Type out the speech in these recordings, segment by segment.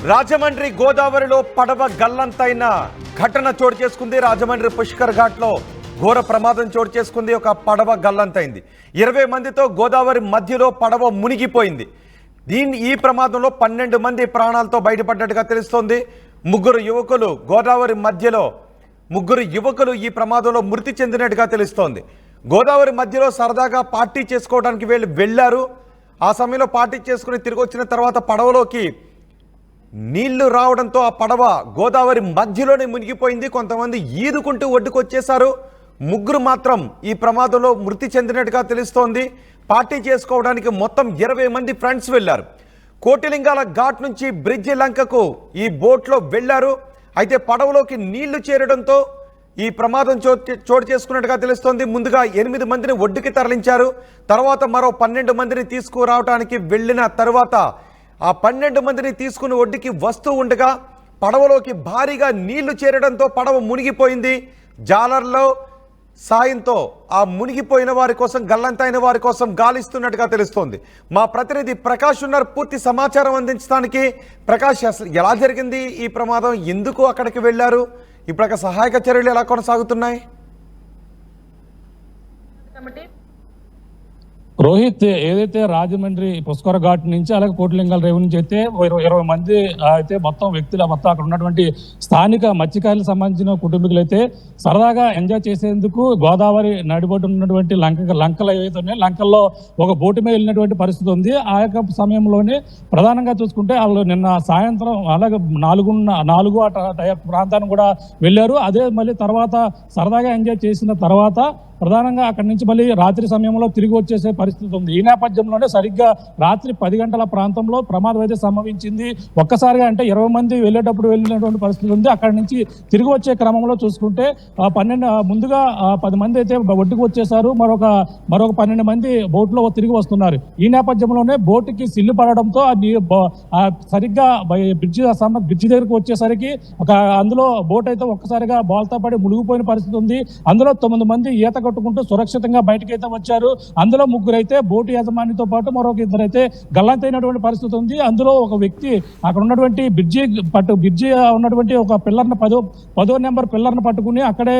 రాజమండ్రి గోదావరిలో పడవ గల్లంతైన ఘటన చోటు చేసుకుంది. రాజమండ్రి పుష్కర్ ఘాట్లో ఘోర ప్రమాదం చోటు చేసుకుంది. ఒక పడవ గల్లంతైంది. 20 మందితో గోదావరి మధ్యలో పడవ మునిగిపోయింది. ఈ ప్రమాదంలో 12 మంది ప్రాణాలతో బయటపడ్డట్టుగా తెలుస్తోంది. ముగ్గురు యువకులు ఈ ప్రమాదంలో మృతి చెందినట్టుగా తెలుస్తోంది. గోదావరి మధ్యలో సరదాగా పార్టీ చేసుకోవడానికి వెళ్ళారు. ఆ సమయంలో పార్టీ చేసుకుని తిరిగి వచ్చిన తర్వాత పడవలోకి నీళ్లు రావడంతో ఆ పడవ గోదావరి మధ్యలోనే మునిగిపోయింది. కొంతమంది ఈదుకుంటూ ఒడ్డుకొచ్చేశారు. ముగ్గురు మాత్రం ఈ ప్రమాదంలో మృతి చెందినట్టుగా తెలుస్తోంది. పార్టీ చేసుకోవడానికి మొత్తం 20 మంది ఫ్రెండ్స్ వెళ్లారు. కోటిలింగాల ఘాట్ నుంచి బ్రిడ్జి లంకకు ఈ బోట్లో వెళ్లారు. అయితే పడవలోకి నీళ్లు చేరడంతో ఈ ప్రమాదం చోటు చేసుకున్నట్టుగా తెలుస్తోంది. ముందుగా 8 మందిని ఒడ్డుకి తరలించారు. తర్వాత మరో 12 మందిని తీసుకురావడానికి వెళ్ళిన తర్వాత ఆ 12 మందిని తీసుకుని ఒడ్డుకి వస్తూ ఉండగా పడవలోకి భారీగా నీళ్లు చేరడంతో పడవ మునిగిపోయింది. జాలర్లో సాయంతో ఆ మునిగిపోయిన వారి కోసం, గల్లంతైన వారి కోసం గాలిస్తున్నట్టుగా తెలుస్తోంది. మా ప్రతినిధి ప్రకాష్ ఉన్నారు పూర్తి సమాచారం అందించడానికి. ప్రకాష్, అసలు ఎలా జరిగింది ఈ ప్రమాదం? ఎందుకు అక్కడికి వెళ్ళారు? ఇప్పుడు సహాయక చర్యలు ఎలా కొనసాగుతున్నాయి? రోహిత్, ఏదైతే రాజమండ్రి పుష్కర ఘాట్ నుంచి అలాగే కోటిలింగాల రేవు నుంచి అయితే 20 మంది అయితే మొత్తం వ్యక్తులు మొత్తం అక్కడ ఉన్నటువంటి స్థానిక మత్స్యకారులకు సంబంధించిన కుటుంబీకులు అయితే సరదాగా ఎంజాయ్ చేసేందుకు గోదావరి నడిబొడ్డు ఉన్నటువంటి లంకలు ఏవైతే ఉన్నాయో లంకల్లో ఒక బోటు మీద వెళ్ళినటువంటి పరిస్థితి ఉంది. ఆ యొక్క సమయంలోనే ప్రధానంగా చూసుకుంటే వాళ్ళు నిన్న సాయంత్రం అలాగే 4 ఆ ప్రాంతాన్ని కూడా వెళ్ళారు. అదే మళ్ళీ తర్వాత సరదాగా ఎంజాయ్ చేసిన తర్వాత ప్రధానంగా అక్కడి నుంచి మళ్ళీ రాత్రి సమయంలో తిరిగి వచ్చేసే పరిస్థితి ఉంది. ఈ నేపథ్యంలోనే సరిగ్గా రాత్రి 10 గంటల ప్రాంతంలో ప్రమాదం అయితే సంభవించింది. ఒక్కసారిగా అంటే 20 మంది వెళ్ళినటువంటి పరిస్థితి ఉంది. అక్కడి నుంచి తిరిగి వచ్చే క్రమంలో చూసుకుంటే 10 మంది అయితే ఒడ్డుకు వచ్చేసారు. మరొక 12 మంది బోట్లో తిరిగి వస్తున్నారు. ఈ నేపథ్యంలోనే బోటుకి సిల్లు పడడంతో సరిగ్గా బ్రిడ్జి దగ్గరకు వచ్చేసరికి అందులో బోట్ అయితే ఒక్కసారిగా బాల్తా పడి మునిగిపోయిన పరిస్థితి ఉంది. అందులో 9 మంది ఈత కొట్టుకుంటూ సురక్షితంగా బయటకైతే వచ్చారు. అందులో 3 అయితే బోటు యజమానితో పాటు మరొక 2 అయితే గల్లంతైనటువంటి పరిస్థితి ఉంది. అందులో ఒక వ్యక్తి అక్కడ ఉన్నటువంటి బ్రిడ్జి ఉన్నటువంటి ఒక పిల్లర్ను 10వ నెంబర్ పిల్లర్ను పట్టుకుని అక్కడే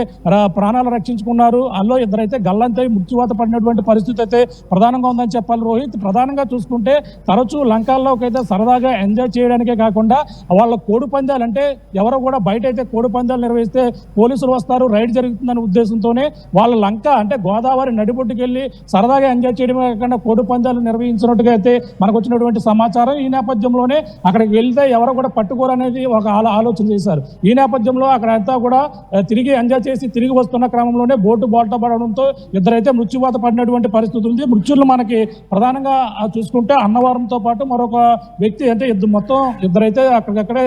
ప్రాణాలు రక్షించుకున్నారు. అందులో 2 అయితే గల్లంతై మృత్యువాత పడినటువంటి పరిస్థితి అయితే ప్రధానంగా ఉందని చెప్పాలి. రోహిత్, ప్రధానంగా చూసుకుంటే తరచూ లంకాల్లోకి అయితే సరదాగా ఎంజాయ్ చేయడానికే కాకుండా వాళ్ళ కోడి పందాలు అంటే ఎవరో కూడా బయట అయితే కోడి పందాలు నిర్వహిస్తే పోలీసులు వస్తారు, రైడ్ జరుగుతుందనే ఉద్దేశంతోనే వాళ్ళ లంక అంటే గోదావరి నడిబొడ్డుకి వెళ్ళి సరదాగా ఎంజాయ్ చేయడమే కాకుండా కోడి పందాలు నిర్వహించినట్టుగా అయితే మనకు వచ్చినటువంటి సమాచారం. ఈ నేపథ్యంలోనే అక్కడికి వెళ్తే ఎవరో కూడా పట్టుకోరనేది ఒక ఆలోచన చేశారు. ఈ నేపథ్యంలో అక్కడ అంతా కూడా తిరిగి ఎంజాయ్ చేసి తిరిగి వస్తున్న క్రమంలోనే బోటు బోల్తా పడడంతో 2 అయితే మృత్యువాత పడినటువంటి పరిస్థితి ఉంది. మృత్యులు మనకి ప్రధానంగా చూసుకుంటే అన్నవరంతో పాటు మరొక వ్యక్తి అంటే మొత్తం 2 అయితే అక్కడికక్కడే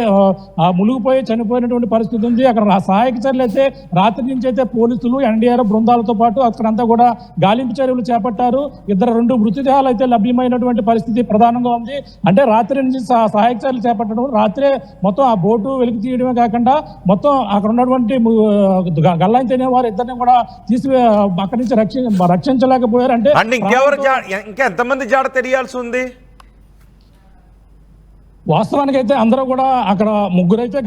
మునిగిపోయి చనిపోయినటువంటి పరిస్థితి ఉంది. అక్కడ సహాయక చర్యలు అయితే రాత్రి నుంచి అయితే పోలీసులు ఎన్డీఆర్ఎఫ్ బృందాలతో పాటు అక్కడంతా కూడా గాలింపు చర్యలు చేపట్టారు. 2 మృతదేహాలు అయితే లభ్యమైనటువంటి పరిస్థితి ప్రధానంగా ఉంది. అంటే రాత్రి నుంచి సహాయక చర్యలు చేపట్టడం, రాత్రే మొత్తం ఆ బోటు వెలికి తీయడమే కాకుండా మొత్తం అక్కడ ఉన్నటువంటి గల్లంతైన వారు 2 కూడా తీసి అక్కడి నుంచి రక్షించలేకపోయారు. అంటే ఇంకా ఎంతమంది జాడ తెలియాల్సి ఉంది? వాస్తవానికి అయితే అందరూ కూడా అక్కడ 3 అయితే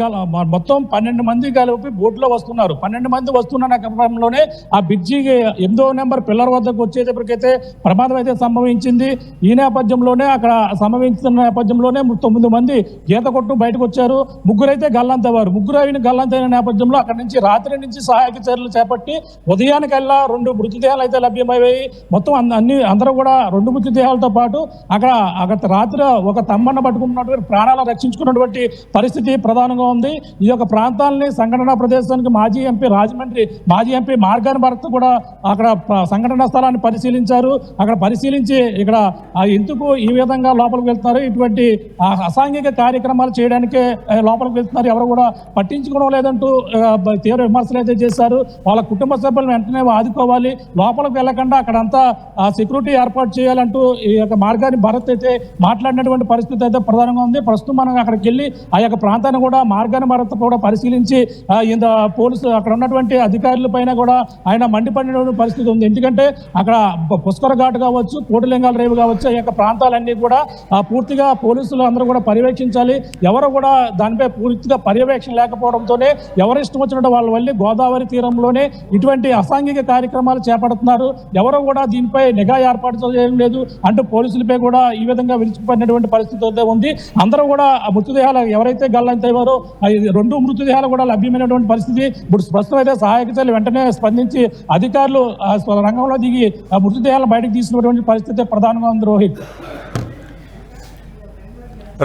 మొత్తం 12 మంది కలిపి బోట్లో వస్తున్నారు. 12 మంది వస్తున్న క్రమంలోనే ఆ బ్రిడ్జికి 8వ నెంబర్ పిల్లర్ వద్దకు వచ్చేటప్పటికైతే ప్రమాదం అయితే సంభవించింది. ఈ నేపథ్యంలోనే అక్కడ సంభవించిన నేపథ్యంలోనే 9 మంది ఈత కొట్టు బయటకు వచ్చారు. 3 అయితే గల్లంతవారు. 3 గల్లంతైన నేపథ్యంలో అక్కడి నుంచి రాత్రి నుంచి సహాయక చర్యలు చేపట్టి ఉదయానికల్లా 2 మృతదేహాలు అయితే లభ్యమయ్యాయి. మొత్తం అందరూ కూడా 2 మృతదేహాలతో పాటు అక్కడ రాత్రి ఒక తమ్మన్న పట్టుకున్నటువంటి ప్రాణాలు రక్షించుకున్నటువంటి పరిస్థితి ప్రధానంగా ఉంది. ఈ యొక్క ప్రాంతాలని సంఘటనా ప్రదేశానికి రాజమండ్రి మాజీ ఎంపీ మార్గాని భరత్ కూడా అక్కడ సంఘటనా స్థలాన్ని పరిశీలించారు. అక్కడ పరిశీలించి ఇక్కడ ఎందుకు ఈ విధంగా లోపలికి వెళ్తున్నారు, ఇటువంటి అసాంఘిక కార్యక్రమాలు చేయడానికే లోపలికి వెళ్తున్నారు, ఎవరు కూడా పట్టించుకోవడం లేదంటూ తీవ్ర విమర్శలు అయితే చేశారు. వాళ్ళ కుటుంబ సభ్యులను వెంటనే ఆదుకోవాలి, లోపలికి వెళ్ళకుండా అక్కడంతా సెక్యూరిటీ ఏర్పాటు చేయాలంటూ ఈ యొక్క మార్గాని భరత్ అయితే మాట్లాడినటువంటి పరిస్థితి అయితే ప్రధానంగా ఉంది. ఉంది. ప్రస్తుతం మనం అక్కడికి వెళ్ళి ఆ యొక్క ప్రాంతాన్ని కూడా మార్గాన్ని మరొక కూడా పరిశీలించి ఇంత పోలీసు అక్కడ ఉన్నటువంటి అధికారుల పైన కూడా ఆయన మండిపడిన పరిస్థితి ఉంది. ఎందుకంటే అక్కడ పుష్కర ఘాట్ కావచ్చు, కోటిలింగాల రేవు కావచ్చు, ఈ యొక్క ప్రాంతాలన్నీ కూడా పూర్తిగా పోలీసులు అందరూ కూడా పర్యవేక్షించాలి. ఎవరు కూడా దానిపై పూర్తిగా పర్యవేక్షణ లేకపోవడంతోనే ఎవరు ఇష్టం వచ్చినట్టు వాళ్ళ వల్ల గోదావరి తీరంలోనే ఇటువంటి అసాంఘిక కార్యక్రమాలు చేపడుతున్నారు. ఎవరు కూడా దీనిపై నిఘా ఏర్పాటు చేయడం లేదు అంటూ పోలీసులపై కూడా ఈ విధంగా విరుచుకుపడినటువంటి పరిస్థితి అయితే ఉంది. అందరూ కూడా ఆ మృతదేహాలు ఎవరైతే గల్లంతయ్యారో 2 మృతదేహాలు కూడా లభ్యమైనటువంటి పరిస్థితి. ఇప్పుడు ప్రస్తుతం అయితే సహాయక చర్యలు వెంటనే స్పందించి అధికారులు రంగంలో దిగి ఆ మృతదేహాలను బయటకు తీసినటువంటి పరిస్థితి ప్రధానంగా ఉంది. రోహిత్.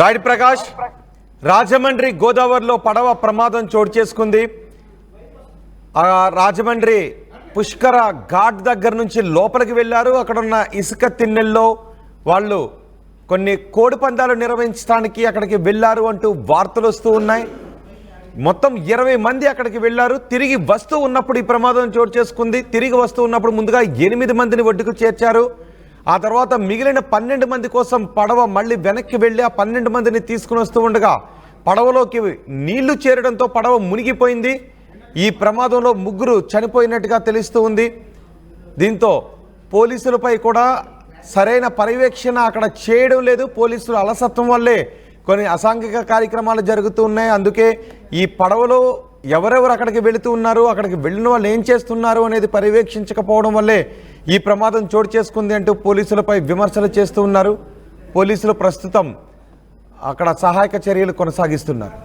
రైట్ ప్రకాష్, రాజమండ్రి గోదావరిలో పడవ ప్రమాదం చోటు చేసుకుంది. రాజమండ్రి పుష్కర ఘాట్ దగ్గర నుంచి లోపలికి వెళ్ళారు. అక్కడ ఉన్న ఇసుక తిన్నెల్లో వాళ్ళు కొన్ని కోడి పందాలు నిర్వహించడానికి అక్కడికి వెళ్ళారు అంటూ వార్తలు వస్తూ ఉన్నాయి. మొత్తం 20 మంది అక్కడికి వెళ్ళారు. తిరిగి వస్తూ ఉన్నప్పుడు ఈ ప్రమాదం చోటు చేసుకుంది. తిరిగి వస్తూ ఉన్నప్పుడు ముందుగా 8 మందిని ఒడ్డుకు చేర్చారు. ఆ తర్వాత మిగిలిన 12 మంది కోసం పడవ మళ్ళీ వెనక్కి వెళ్ళి ఆ 12 మందిని తీసుకుని వస్తూ ఉండగా పడవలోకి నీళ్లు చేరడంతో పడవ మునిగిపోయింది. ఈ ప్రమాదంలో 3 చనిపోయినట్టుగా తెలుస్తూ ఉంది. దీంతో పోలీసులపై కూడా సరైన పర్యవేక్షణ అక్కడ చేయడం లేదు. పోలీసులు అలసత్వం వల్లే కొన్ని అసాంఘిక కార్యక్రమాలు జరుగుతూ ఉన్నాయి. అందుకే ఈ పడవలో ఎవరెవరు అక్కడికి వెళుతూ ఉన్నారు, అక్కడికి వెళ్ళిన వాళ్ళు ఏం చేస్తున్నారు అనేది పర్యవేక్షించకపోవడం వల్లే ఈ ప్రమాదం చోటు చేసుకుంది అంటూ పోలీసులపై విమర్శలు చేస్తూ ఉన్నారు. పోలీసులు ప్రస్తుతం అక్కడ సహాయక చర్యలు కొనసాగిస్తున్నారు.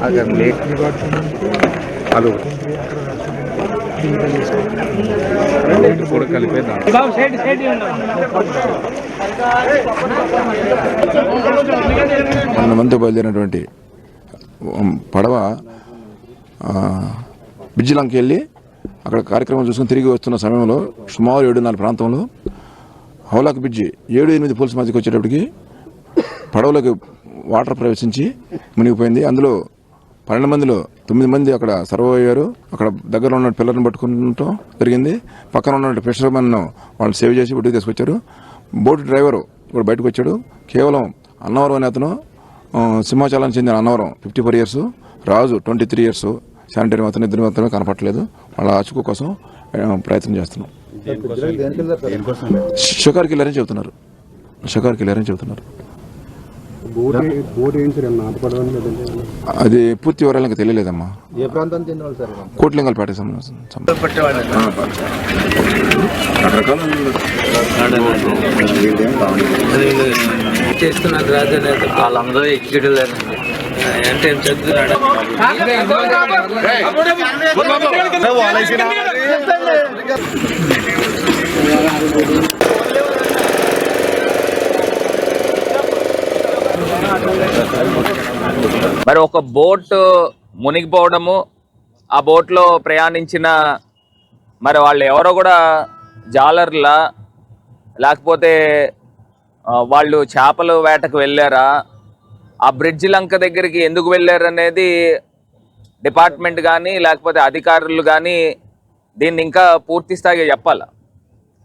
अगर लेट हेलो కలిపే మంది బయలుదేరినటువంటి పడవ బిజ్జిలంకి వెళ్ళి అక్కడ కార్యక్రమం చూసుకుని తిరిగి వస్తున్న సమయంలో సుమారు 7:30 ప్రాంతంలో హౌలాక్ బ్రిడ్జి 7-8 పోల్స్ మధ్యకి వచ్చేటప్పటికి పడవలోకి వాటర్ ప్రవేశించి మునిగిపోయింది. అందులో 12 మందిలో 9 మంది అక్కడ సర్వ్ అయ్యారు. అక్కడ దగ్గర ఉన్న పిల్లర్ని పట్టుకుంటూ జరిగింది. పక్కన ఉన్న ఫిషర్మెన్ వాళ్ళు సేవ్ చేసి ఒడ్డుకు తీసుకొచ్చారు. బోట్ డ్రైవరు కూడా బయటకు వచ్చాడు. కేవలం అన్నవరం అనే అతను సింహాచలానికి చెందిన అన్నవరం 54 years, రాజు 23 years శానిటరీ అతను 2 మాత్రమే కనపట్టలేదు. వాళ్ళ అచుకు కోసం ప్రయత్నం చేస్తున్నాం. షికార్కి వెళ్ళారని చెబుతున్నారు. అది పూర్తి వివరాలు ఇంకా తెలియలేదమ్మా. ఏ ప్రాంతం చెందిన సార్? కోట్లింగల్పేట చేస్తున్నారు రాజనేత వాళ్ళందరూ ఎగ్జిక్యూటివ్ అంటే ఏం చదువుతున్నాడు. మరి ఒక బోట్ మునిగిపోవడము, ఆ బోట్లో ప్రయాణించిన మరి వాళ్ళు ఎవరో కూడా జాలర్లా లేకపోతే వాళ్ళు చేపల వేటకు వెళ్ళారా, ఆ బ్రిడ్జ్ లంక దగ్గరికి ఎందుకు వెళ్ళారు అనేది డిపార్ట్మెంట్ కానీ లేకపోతే అధికారులు కానీ దీన్ని ఇంకా పూర్తి స్థాయిగా చెప్పాలి.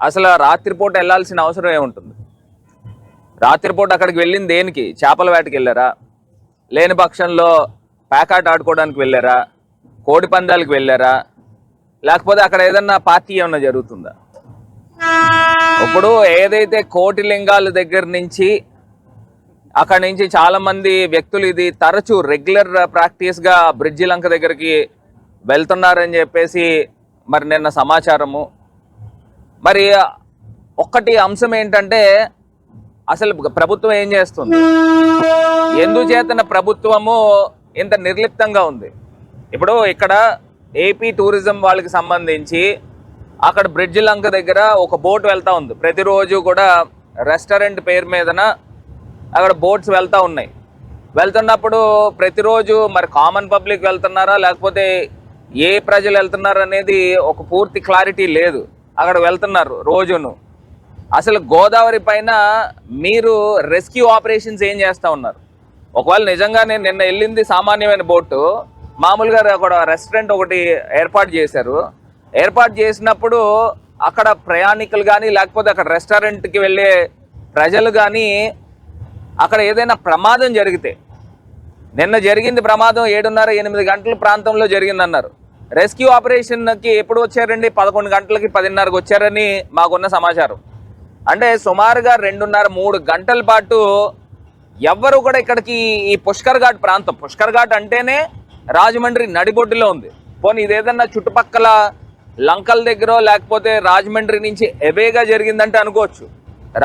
అసలు రాత్రిపూట వెళ్ళాల్సిన అవసరం ఏముంటుంది? రాత్రిపూట అక్కడికి వెళ్ళింది దేనికి? చేపల వేటకి వెళ్ళారా? లేని పక్షంలో ప్యాకాట్ ఆడుకోవడానికి వెళ్ళారా? కోడి పందాలకు వెళ్ళారా? లేకపోతే అక్కడ ఏదన్నా పార్టీ ఏమన్నా జరుగుతుందా? ఇప్పుడు ఏదైతే కోటిలింగాల దగ్గర నుంచి అక్కడి నుంచి చాలా మంది వ్యక్తులు ఇది తరచూ రెగ్యులర్ ప్రాక్టీస్గా బ్రిడ్జి లంక దగ్గరికి వెళ్తున్నారని చెప్పేసి మరి నిన్న సమాచారము. మరి ఒక్కటి అంశం ఏంటంటే అసలు ప్రభుత్వం ఏం చేస్తుంది? ఎందుచేతన ప్రభుత్వము ఇంత నిర్లిప్తంగా ఉంది? ఇప్పుడు ఇక్కడ ఏపీ టూరిజం వాళ్ళకి సంబంధించి అక్కడ బ్రిడ్జి లంక దగ్గర ఒక బోట్ వెళ్తూ ఉంది. ప్రతిరోజు కూడా రెస్టారెంట్ పేరు మీదన అక్కడ బోట్స్ వెళ్తూ ఉన్నాయి. వెళ్తున్నప్పుడు ప్రతిరోజు మరి కామన్ పబ్లిక్ వెళ్తున్నారా లేకపోతే ఏ ప్రజలు వెళ్తున్నారు అనేది ఒక పూర్తి క్లారిటీ లేదు. అక్కడ వెళ్తున్నారు రోజును. అసలు గోదావరి పైన మీరు రెస్క్యూ ఆపరేషన్స్ ఏం చేస్తూ ఉన్నారు? ఒకవేళ నిజంగానే నిన్న వెళ్ళింది సామాన్యమైన బోటు, మామూలుగా అక్కడ రెస్టారెంట్ ఒకటి ఏర్పాటు చేశారు. ఏర్పాటు చేసినప్పుడు అక్కడ ప్రయాణికులు కానీ లేకపోతే అక్కడ రెస్టారెంట్కి వెళ్ళే ప్రజలు కానీ అక్కడ ఏదైనా ప్రమాదం జరిగితే, నిన్న జరిగింది ప్రమాదం 7:30-8 గంటల ప్రాంతంలో జరిగిందన్నారు. రెస్క్యూ ఆపరేషన్కి ఎప్పుడు వచ్చారండి? 11 గంటలకి 10:30కి వచ్చారని మాకున్న సమాచారం. అంటే సుమారుగా 2:30-3 గంటల పాటు ఎవ్వరు కూడా ఇక్కడికి ఈ పుష్కర్ ఘాట్ ప్రాంతం, పుష్కర్ ఘాట్ అంటేనే రాజమండ్రి నడిబొడ్డులో ఉంది. పోనీ ఇదేదన్నా చుట్టుపక్కల లంకల దగ్గర లేకపోతే రాజమండ్రి నుంచి ఎవేగా జరిగిందంటే అనుకోవచ్చు.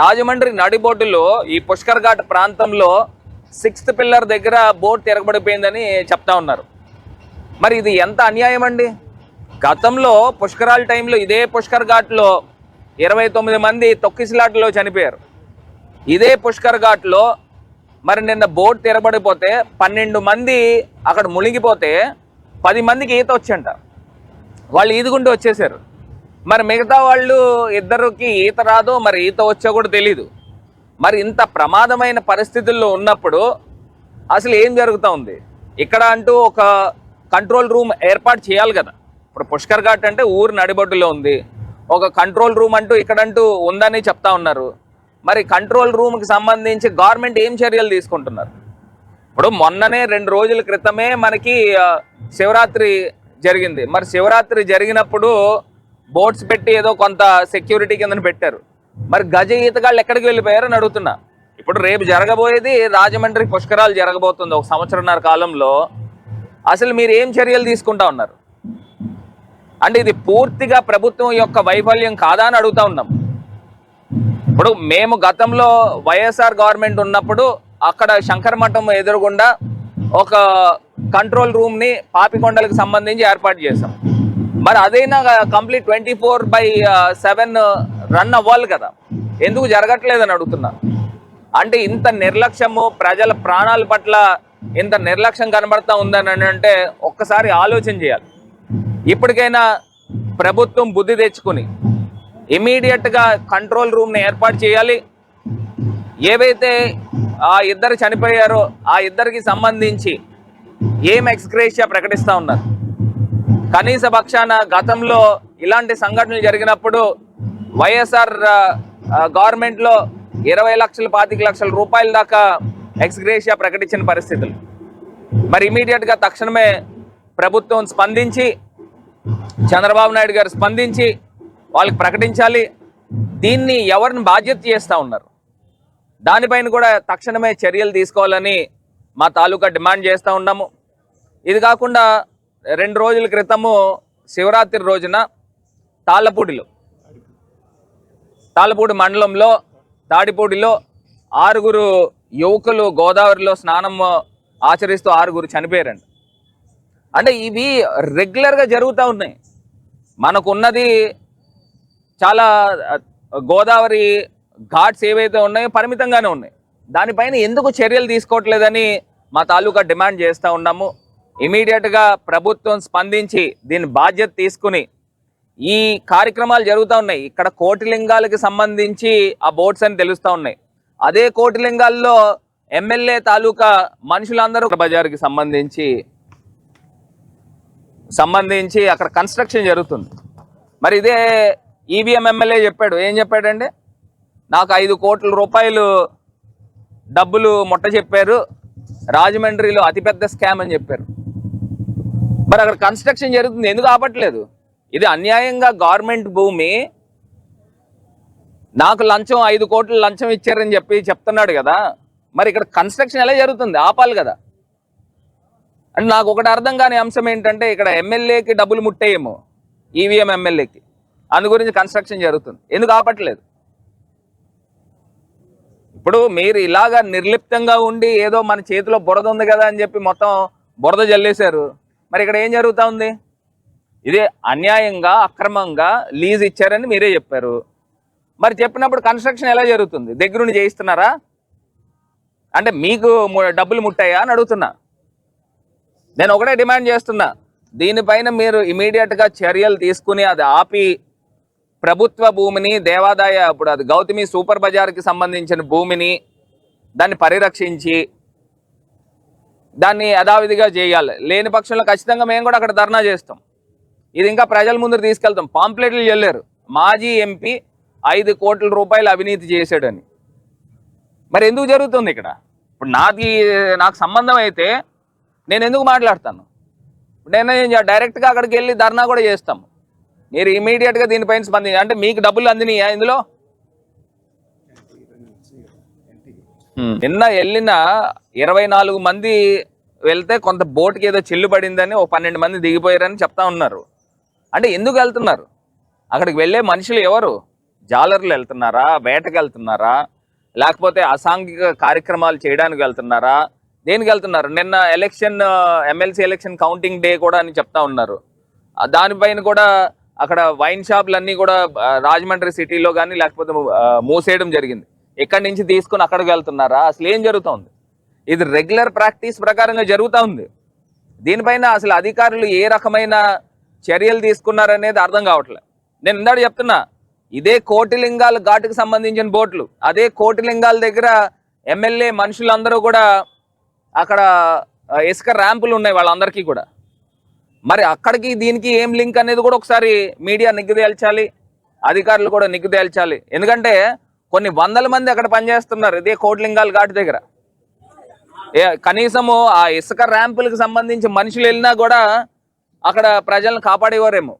రాజమండ్రి నడిబొడ్డులో ఈ పుష్కర్ ఘాట్ ప్రాంతంలో 6th పిల్లర్ దగ్గర బోట్ తిరగబడిపోయిందని చెప్తా ఉన్నారు. మరి ఇది ఎంత అన్యాయం అండి. గతంలో పుష్కరాల టైంలో ఇదే పుష్కర్ ఘాట్లో 29 మంది తొక్కిసలాటలో చనిపోయారు. ఇదే పుష్కర్ ఘాట్లో మరి నిన్న బోట్ తిరగబడిపోతే 12 మంది అక్కడ మునిగిపోతే 10 మందికి ఈత వచ్చంట. వాళ్ళు ఈదుకుంటూ వచ్చేసారు. మరి మిగతా వాళ్ళు 2కి ఈత రాదో, మరి ఈత వచ్చో కూడా తెలీదు. మరి ఇంత ప్రమాదమైన పరిస్థితుల్లో ఉన్నప్పుడు అసలు ఏం జరుగుతూ ఉంది? ఇక్కడ అంటూ ఒక కంట్రోల్ రూమ్ ఏర్పాటు చేయాలి కదా. ఇప్పుడు పుష్కర్ ఘాట్ అంటే ఊరు నడిబొడ్డులో ఉంది. ఒక కంట్రోల్ రూమ్ అంటూ ఇక్కడంటూ ఉందని చెప్తా ఉన్నారు. మరి కంట్రోల్ రూమ్కి సంబంధించి గవర్నమెంట్ ఏం చర్యలు తీసుకుంటున్నారు? ఇప్పుడు మొన్ననే 2 రోజుల క్రితమే మనకి శివరాత్రి జరిగింది. మరి శివరాత్రి జరిగినప్పుడు బోట్స్ పెట్టి ఏదో కొంత సెక్యూరిటీ కింద పెట్టారు. మరి గజ ఈతగాళ్ళు ఎక్కడికి వెళ్ళిపోయారని అడుగుతున్నా. ఇప్పుడు రేపు జరగబోయేది రాజమండ్రి పుష్కరాలు జరగబోతుంది 1 సంవత్సరన్నర కాలంలో. అసలు మీరు ఏం చర్యలు తీసుకుంటా ఉన్నారు? అంటే ఇది పూర్తిగా ప్రభుత్వం యొక్క వైఫల్యం కాదా అని అడుగుతా ఉన్నాం. ఇప్పుడు మేము గతంలో వైఎస్ఆర్ గవర్నమెంట్ ఉన్నప్పుడు అక్కడ శంకరమఠం ఎదురుగుండా ఒక కంట్రోల్ రూమ్ని పాపికొండలకు సంబంధించి ఏర్పాటు చేసాం. మరి అదైనా కంప్లీట్ 24/7 రన్ అవ్వాలి కదా, ఎందుకు జరగట్లేదని అడుగుతున్నా. అంటే ఇంత నిర్లక్ష్యము, ప్రజల ప్రాణాల పట్ల ఇంత నిర్లక్ష్యం కనబడతా ఉందని అంటే ఒక్కసారి ఆలోచన చేయాలి. ఇప్పటికైనా ప్రభుత్వం బుద్ధి తెచ్చుకుని ఇమీడియట్గా కంట్రోల్ రూమ్ని ఏర్పాటు చేయాలి. ఏవైతే ఆ 2 చనిపోయారో ఆ 2కి సంబంధించి ఏం ఎక్స్గ్రేషియా ప్రకటిస్తూ ఉన్నారు? కనీస పక్షాన గతంలో ఇలాంటి సంఘటనలు జరిగినప్పుడు వైఎస్ఆర్ గవర్నమెంట్లో 20 లక్షలు 25 లక్షల రూపాయల దాకా ఎక్స్గ్రేషియా ప్రకటించిన పరిస్థితులు. మరి ఇమీడియట్గా తక్షణమే ప్రభుత్వం స్పందించి, చంద్రబాబు నాయుడు గారు స్పందించి వాళ్ళకి ప్రకటించాలి. దీన్ని ఎవరిని బాధ్యత చేస్తూ ఉన్నారు దానిపైన కూడా తక్షణమే చర్యలు తీసుకోవాలని మా తాలూకా డిమాండ్ చేస్తూ ఉన్నాము. ఇది కాకుండా 2 రోజుల క్రితము శివరాత్రి రోజున తాళ్ళపూడి మండలంలో తాడిపూడిలో 6 యువకులు గోదావరిలో స్నానం ఆచరిస్తూ 6 చనిపోయారండి. అంటే ఇవి రెగ్యులర్గా జరుగుతూ ఉన్నాయి. మనకున్నది చాలా గోదావరి ఘాట్స్ ఏవైతే ఉన్నాయో పరిమితంగానే ఉన్నాయి. దానిపైన ఎందుకు చర్యలు తీసుకోవట్లేదని మా తాలూకా డిమాండ్ చేస్తూ ఉన్నాము. ఇమీడియట్గా ప్రభుత్వం స్పందించి దీని బాధ్యత తీసుకుని ఈ కార్యక్రమాలు జరుగుతూ ఉన్నాయి. ఇక్కడ కోటిలింగాలకి సంబంధించి ఆ బోట్స్ అని తెలుస్తూ ఉన్నాయి. అదే కోటిలింగాల్లో ఎమ్మెల్యే తాలూకా మనుషులందరూ బజార్కి సంబంధించి అక్కడ కన్స్ట్రక్షన్ జరుగుతుంది. మరి ఇదే ఈవీఎం ఎమ్మెల్యే చెప్పాడు. ఏం చెప్పాడండి? నాకు 5 కోట్ల రూపాయలు డబ్బులు ముట్ట చెప్పారు, రాజమండ్రిలో అతిపెద్ద స్కామ్ అని చెప్పారు. మరి అక్కడ కన్స్ట్రక్షన్ జరుగుతుంది, ఎందుకు ఆపట్లేదు? ఇది అన్యాయంగా గవర్నమెంట్ భూమి, నాకు లంచం 5 కోట్లు లంచం ఇచ్చారని చెప్తున్నాడు కదా. మరి ఇక్కడ కన్స్ట్రక్షన్ ఎలా జరుగుతుంది? ఆపాలి కదా. అంటే నాకు ఒకటి అర్థం కాని అంశం ఏంటంటే, ఇక్కడ ఎమ్మెల్యేకి డబ్బులు ముట్టేయేమో, ఈవీఎం ఎమ్మెల్యేకి, అందు గురించి కన్స్ట్రక్షన్ జరుగుతుంది, ఎందుకు ఆపట్లేదు? ఇప్పుడు మీరు ఇలాగా నిర్లిప్తంగా ఉండి ఏదో మన చేతిలో బురద ఉంది కదా అని చెప్పి మొత్తం బురద జల్లేశారు. మరి ఇక్కడ ఏం జరుగుతూ ఉంది? ఇదే అన్యాయంగా అక్రమంగా లీజ్ ఇచ్చారని మీరే చెప్పారు. మరి చెప్పినప్పుడు కన్స్ట్రక్షన్ ఎలా జరుగుతుంది? దగ్గరుండి చేయిస్తున్నారా? అంటే మీకు డబ్బులు ముట్టాయా అని అడుగుతున్నా. నేను ఒకటే డిమాండ్ చేస్తున్నా, దీనిపైన మీరు ఇమీడియట్గా చర్యలు తీసుకుని అది ఆపి ప్రభుత్వ భూమిని దేవాదాయ ఇప్పుడు అది గౌతమి సూపర్ బజార్కి సంబంధించిన భూమిని దాన్ని పరిరక్షించి దాన్ని యథావిధిగా చేయాలి. లేని పక్షంలో ఖచ్చితంగా మేము కూడా అక్కడ ధర్నా చేస్తాం. ఇది ఇంకా ప్రజల ముందు తీసుకెళ్తాం. పాంప్లెట్లు చెల్లారు, మాజీ ఎంపీ 5 కోట్ల రూపాయలు అవినీతి చేశాడని. మరి ఎందుకు జరుగుతుంది ఇక్కడ? ఇప్పుడు నాకు సంబంధం అయితే నేను ఎందుకు మాట్లాడతాను? నేను డైరెక్ట్గా అక్కడికి వెళ్ళి ధర్నా కూడా చేస్తాము. మీరు ఇమీడియట్గా దీనిపైన స్పందించి, అంటే మీకు డబ్బులు అందినాయా ఇందులో? నిన్న వెళ్ళిన 24 మంది వెళ్తే కొంత బోట్కి ఏదో చిల్లు పడిందని 12 మంది దిగిపోయారని చెప్తా ఉన్నారు. అంటే ఎందుకు వెళ్తున్నారు? అక్కడికి వెళ్ళే మనుషులు ఎవరు? జాలర్లు వెళ్తున్నారా, వేటకి వెళ్తున్నారా, లేకపోతే అసాంఘిక కార్యక్రమాలు చేయడానికి వెళ్తున్నారా, దేనికి వెళ్తున్నారు? నిన్న ఎమ్మెల్సీ ఎలక్షన్ కౌంటింగ్ డే కూడా అని చెప్తా ఉన్నారు. దానిపైన కూడా అక్కడ వైన్ షాపులన్నీ కూడా రాజమండ్రి సిటీలో కానీ లేకపోతే మూసేయడం జరిగింది. ఎక్కడి నుంచి తీసుకుని అక్కడికి వెళ్తున్నారా? అసలు ఏం జరుగుతుంది? ఇది రెగ్యులర్ ప్రాక్టీస్ ప్రకారంగా జరుగుతూ ఉంది. దీనిపైన అసలు అధికారులు ఏ రకమైన చర్యలు తీసుకున్నారనేది అర్థం కావట్లేదు. నేను ఇందాక చెప్తున్నా, ఇదే కోటిలింగాల ఘాటుకు సంబంధించిన బోట్లు, అదే కోటిలింగాల దగ్గర ఎమ్మెల్యే మనుషులందరూ కూడా అక్కడ ఇసుక ర్యాంపులు ఉన్నాయి వాళ్ళందరికీ కూడా. మరి అక్కడికి దీనికి ఏం లింక్ అనేది కూడా ఒకసారి మీడియా నిగ్గు తేల్చాలి, అధికారులు కూడా నిగ్గు తేల్చాలి. ఎందుకంటే కొన్ని వందల మంది అక్కడ పనిచేస్తున్నారు ఇదే కోటిలింగాల ఘాటు దగ్గర. కనీసము ఆ ఇసుక ర్యాంపులకు సంబంధించి మనుషులు వెళ్ళినా కూడా అక్కడ ప్రజలను కాపాడేవారేమో.